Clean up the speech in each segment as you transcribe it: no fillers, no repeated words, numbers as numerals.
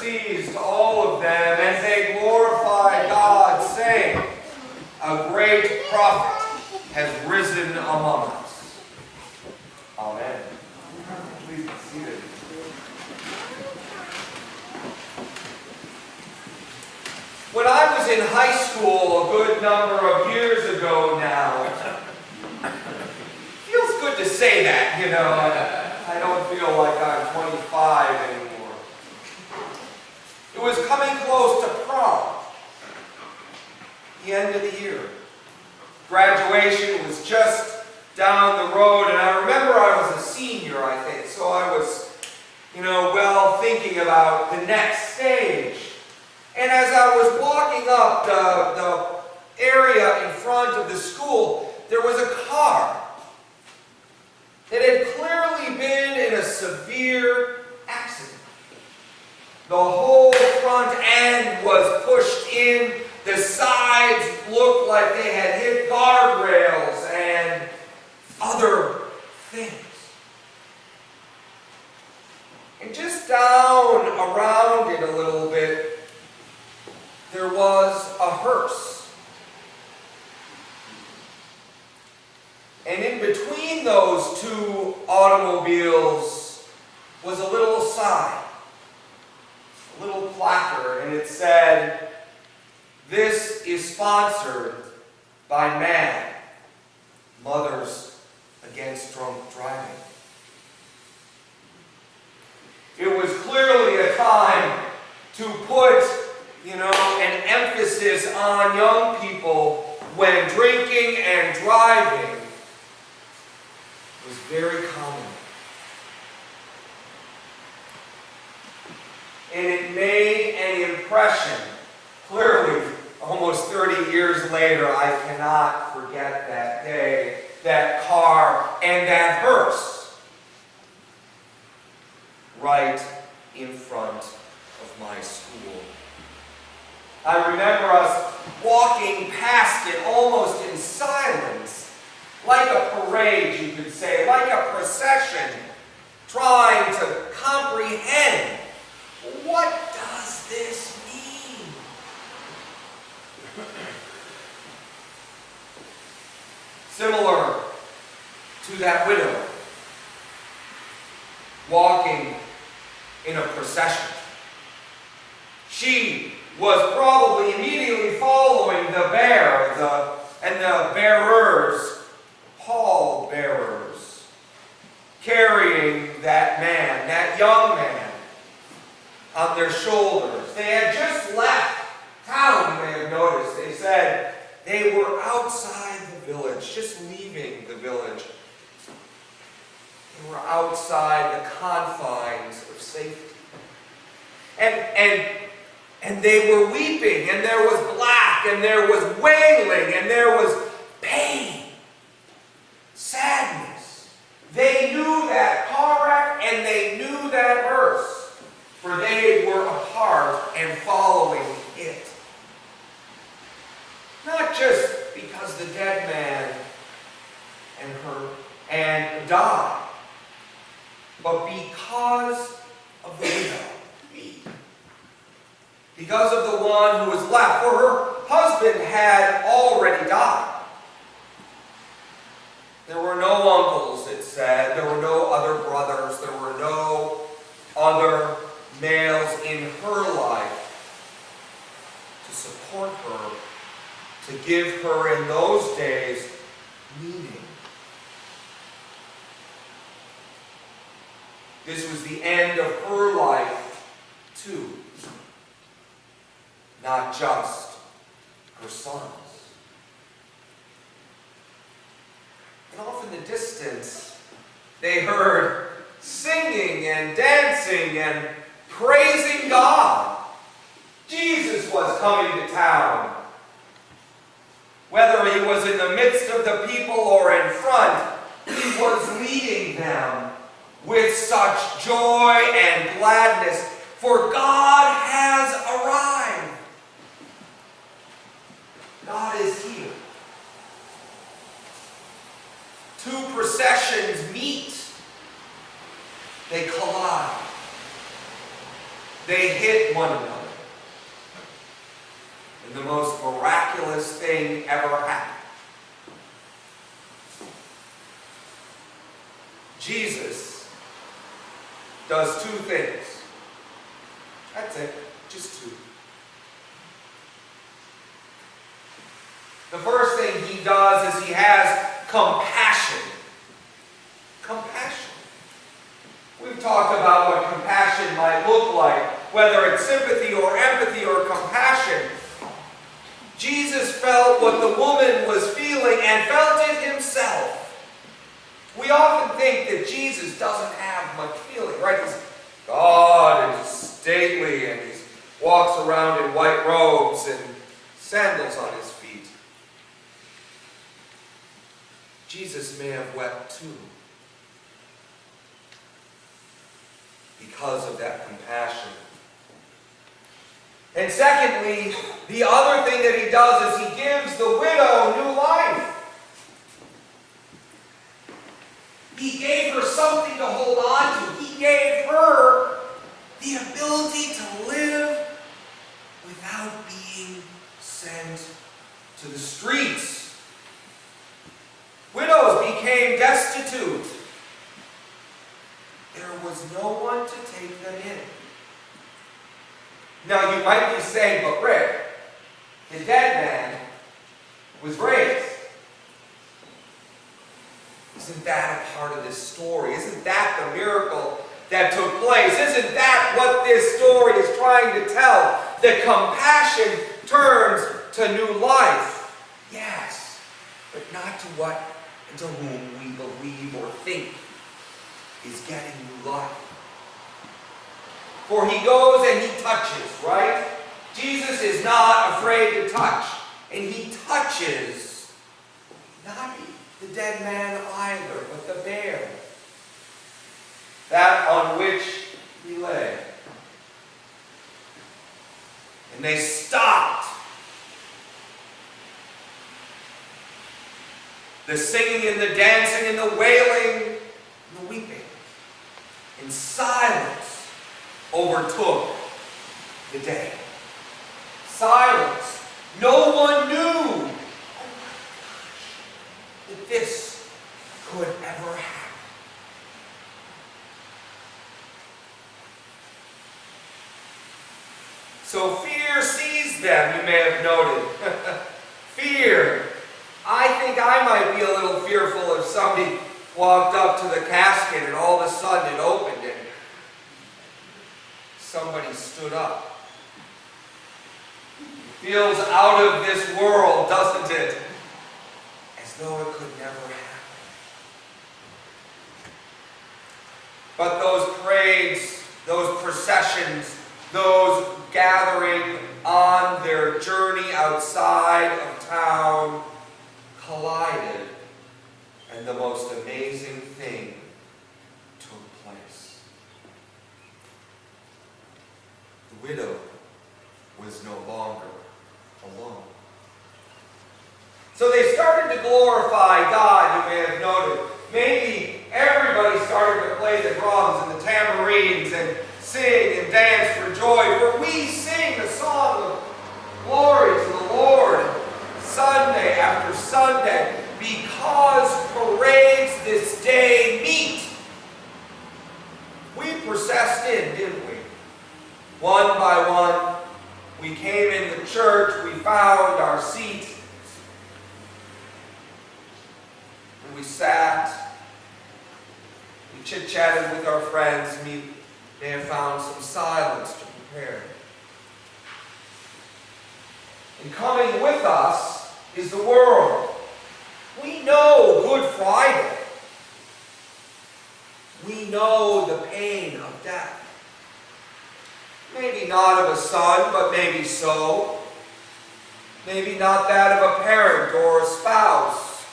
seized all of them, and they glorified God, saying, "A great prophet has risen among us." Amen. Please be seated. When I was in high school, a good number of years ago now, feels good to say that, you know. I don't feel like I'm 25 anymore. It was coming close to prom, the end of the year. Graduation was just down the road, and I remember I was a senior, I think, so I was, well, thinking about the next stage. And as I was walking up the area in front of the school, there was a car that had clearly been in a severe accident. The whole front end was pushed in. The sides looked like they had hit guardrails and other things. And just down around it a little bit, there was a hearse. And in between those two automobiles was a little sign, a little placard, and it said, "This is sponsored by MAD, Mothers Against Drunk Driving." It was clearly a time to put, an emphasis on young people when drinking and driving was very common. And it made an impression. Clearly, almost 30 years later, I cannot forget that day, that car, and that hearse right in front of my school. I remember us walking past it almost in silence, like a parade, you could say, like a procession, trying to comprehend, what does this mean? Similar to that widow walking in a procession. She was probably immediately following the bearer and the bearers, pallbearers, carrying that man, that young man, on their shoulders. They had just left town, you may have noticed. They said they were outside the village, just leaving the village. They were outside the confines of safety. And they were weeping, and there was black, and there was wailing, and there was pain, sadness. They knew that car wreck, and they knew that hearse, for they were a part and following it. Not just because the dead man and died, but because of the widow. Because of the one who was left, for her husband had already died. There were no uncles, it said. There were no other brothers. There were no other males in her life to support her, to give her in those days meaning. This was the end of her life, too. Not just her sons. And off in the distance, they heard singing and dancing and praising God. Jesus was coming to town. Whether he was in the midst of the people or in front, he was leading them with such joy and gladness, for God has arrived. God is here. Two processions meet. They collide. They they hit one another. And the most miraculous thing ever happened. Jesus does two things. That's it, just two. The first thing he does is he has compassion. Compassion. We've talked about what compassion might look like, whether it's sympathy or empathy or compassion. Jesus felt what the woman was feeling and felt it himself. We often think that Jesus doesn't have much feeling, right? He's God and he's stately and he walks around in white robes and sandals on his feet. Jesus may have wept too because of that compassion. And secondly, the other thing that he does is he gives the widow new life. He gave her something to hold on to. He gave her the ability to live without being sent to the streets. Widows became destitute. There was no one to take them in. Now you might be saying, but Rick, the dead man was raised. Isn't that a part of this story? Isn't that the miracle that took place? Isn't that what this story is trying to tell? That compassion turns to new life. Yes, but not to what and to whom we believe or think is getting new life. For he goes and he touches, right? Jesus is not afraid to touch. And he touches not the dead man either, but the bear, that on which he lay. And they stopped. The singing and the dancing and the wailing and the weeping. And silence overtook the day. Silence. No one knew that this could ever happen. So fear seized them, you may have noted. Fear. I think I might be a little fearful if somebody walked up to the casket and all of a sudden it opened and somebody stood up. It feels out of this world, doesn't it? As though it could never happen. But those parades, those processions, those gathering on their journey outside of town collided, and the most amazing thing took place. The widow was no longer alone. So they started to glorify God, you may have noted. Maybe everybody started to play the drums and the tambourines and sing and dance for joy. For we sing a song of glory to the Lord Sunday after Sunday, because parades this day meet. We processed in, didn't we? One by one, we came in the church, we found our seat, and we sat, we chit-chatted with our friends, and we may have found some silence to prepare. And coming with us is the world. We know Good Friday. We know the pain of death. Maybe not of a son, but maybe so. Maybe not that of a parent or a spouse,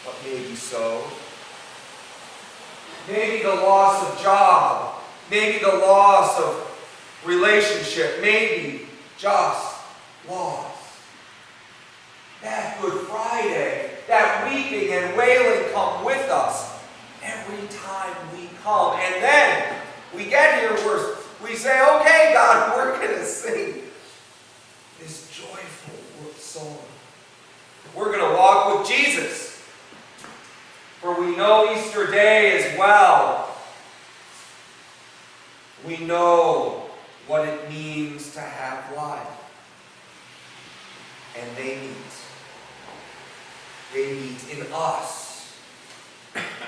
but maybe so. Maybe the loss of job. Maybe the loss of relationship. Maybe just loss. That Good Friday, that weeping and wailing come with us every time we come. And then we get here, we say, okay, God, we're going to sing this joyful song. We're going to walk with Jesus. For we know Easter Day as well. We know what it means to have life. And they meet. They meet in us.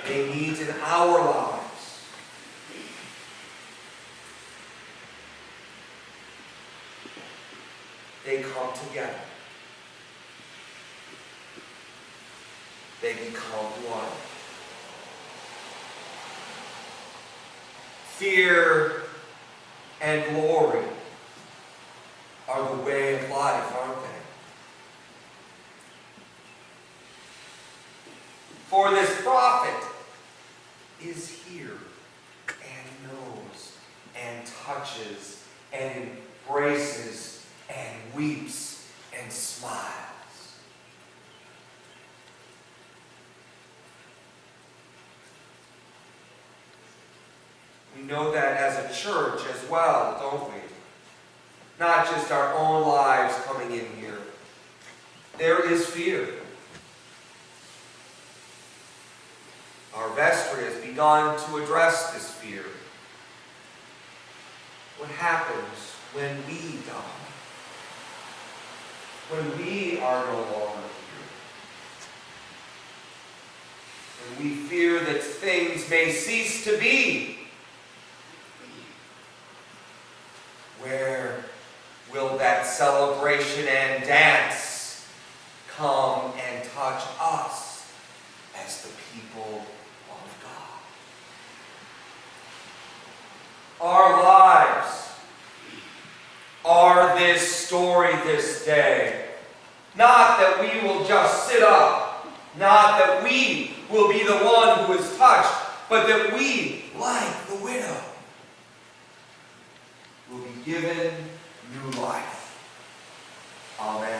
They meet in our lives. They come together. They become one. Fear and glory are the way of life, aren't they? For this prophet is here and knows and touches and embraces and weeps and smiles. We know that as a church as well, don't we? Not just our own lives coming in here. There is fear. Our vestry has begun to address this fear. What happens when we die? When we are no longer here? When we fear that things may cease to be? Where will that celebration and dance come and touch us as the people of God? Our lives are this story this day. Not that we will just sit up, not that we will be the one who is touched, but that we, like the widow, will be given new life. Amen.